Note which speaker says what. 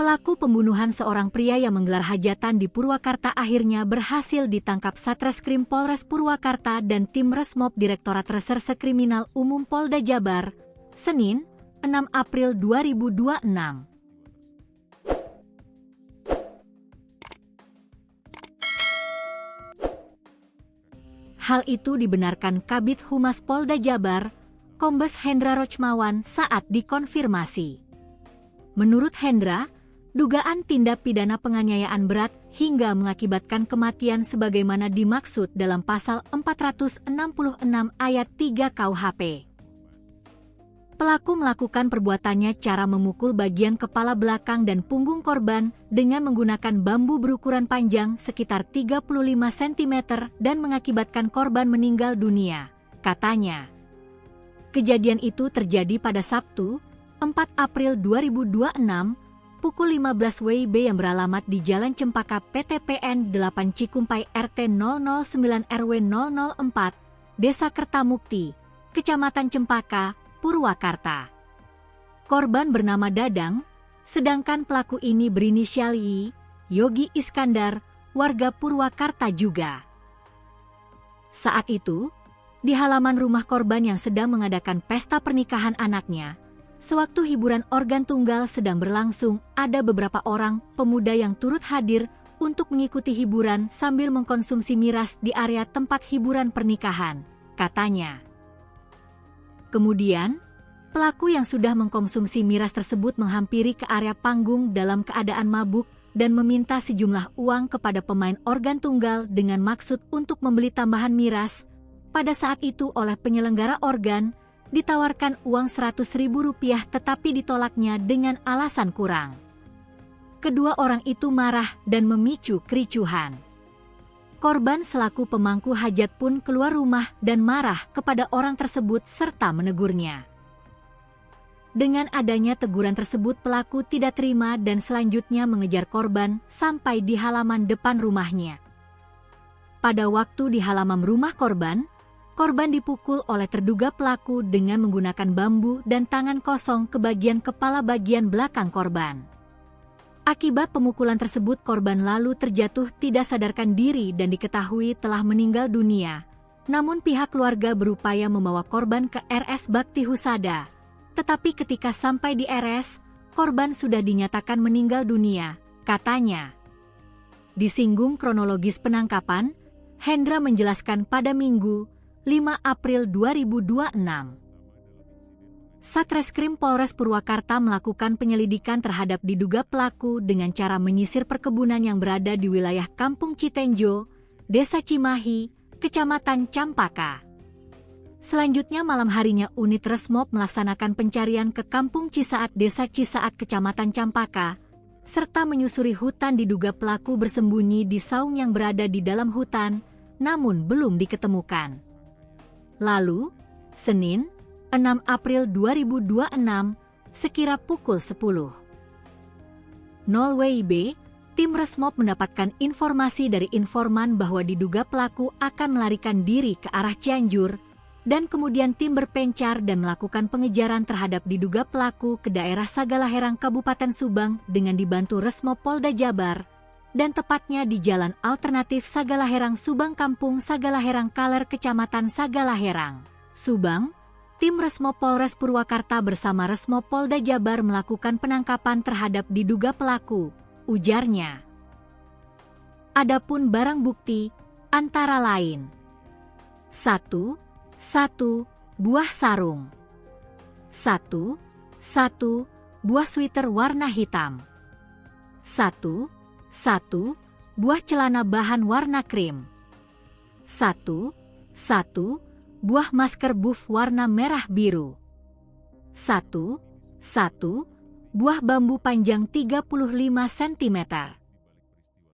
Speaker 1: Pelaku pembunuhan seorang pria yang menggelar hajatan di Purwakarta akhirnya berhasil ditangkap Satreskrim Polres Purwakarta dan tim Resmob Direktorat Reserse Kriminal Umum Polda Jabar, Senin, 6 April 2026. Hal itu dibenarkan Kabid Humas Polda Jabar, Kombes Hendra Rochmawan saat dikonfirmasi. Menurut Hendra, dugaan tindak pidana penganiayaan berat hingga mengakibatkan kematian sebagaimana dimaksud dalam pasal 466 ayat 3 KUHP. Pelaku melakukan perbuatannya cara memukul bagian kepala belakang dan punggung korban dengan menggunakan bambu berukuran panjang sekitar 35 cm dan mengakibatkan korban meninggal dunia, katanya. Kejadian itu terjadi pada Sabtu, 4 April 2026, pukul 15 WIB yang beralamat di Jalan Cempaka PTPN 8 Cikumpai RT 009 RW 004, Desa Kertamukti, Kecamatan Cempaka, Purwakarta. Korban bernama Dadang, sedangkan pelaku ini berinisial Y, Yogi Iskandar, warga Purwakarta juga. Saat itu, di halaman rumah korban yang sedang mengadakan pesta pernikahan anaknya, sewaktu hiburan organ tunggal sedang berlangsung, ada beberapa orang pemuda yang turut hadir untuk mengikuti hiburan sambil mengkonsumsi miras di area tempat hiburan pernikahan, katanya. Kemudian, pelaku yang sudah mengkonsumsi miras tersebut menghampiri ke area panggung dalam keadaan mabuk dan meminta sejumlah uang kepada pemain organ tunggal dengan maksud untuk membeli tambahan miras. Pada saat itu oleh penyelenggara organ, ditawarkan uang Rp100.000 tetapi ditolaknya dengan alasan kurang. Kedua orang itu marah dan memicu kericuhan. Korban selaku pemangku hajat pun keluar rumah dan marah kepada orang tersebut serta menegurnya. Dengan adanya teguran tersebut pelaku tidak terima dan selanjutnya mengejar korban sampai di halaman depan rumahnya. Pada waktu di halaman rumah korban dipukul oleh terduga pelaku dengan menggunakan bambu dan tangan kosong ke bagian kepala bagian belakang korban. Akibat pemukulan tersebut korban lalu terjatuh tidak sadarkan diri dan diketahui telah meninggal dunia. Namun pihak keluarga berupaya membawa korban ke RS Bakti Husada. Tetapi ketika sampai di RS, korban sudah dinyatakan meninggal dunia, katanya. Disinggung kronologis penangkapan, Hendra menjelaskan pada Minggu, 5 April 2026. Satreskrim Polres Purwakarta melakukan penyelidikan terhadap diduga pelaku dengan cara menyisir perkebunan yang berada di wilayah Kampung Citenjo, Desa Cimahi, Kecamatan Campaka. Selanjutnya malam harinya unit Resmob melaksanakan pencarian ke Kampung Cisaat Desa Cisaat Kecamatan Campaka, serta menyusuri hutan diduga pelaku bersembunyi di saung yang berada di dalam hutan, namun belum diketemukan. Lalu, Senin, 6 April 2026, sekira pukul 10.00 WIB, tim Resmob mendapatkan informasi dari informan bahwa diduga pelaku akan melarikan diri ke arah Cianjur, dan kemudian tim berpencar dan melakukan pengejaran terhadap diduga pelaku ke daerah Sagalaherang Kabupaten Subang dengan dibantu Resmob Polda Jabar, dan tepatnya di Jalan Alternatif Sagalaherang Subang Kampung Sagalaherang Kaler Kecamatan Sagalaherang, Subang. Tim Resmob Polres Purwakarta bersama Resmob Polda Jabar melakukan penangkapan terhadap diduga pelaku, ujarnya. Adapun barang bukti, antara lain 1 buah sarung, 1 buah sweater warna hitam, 1 buah celana bahan warna krim, 1 buah masker buff warna merah biru, 1 buah bambu panjang 35 cm,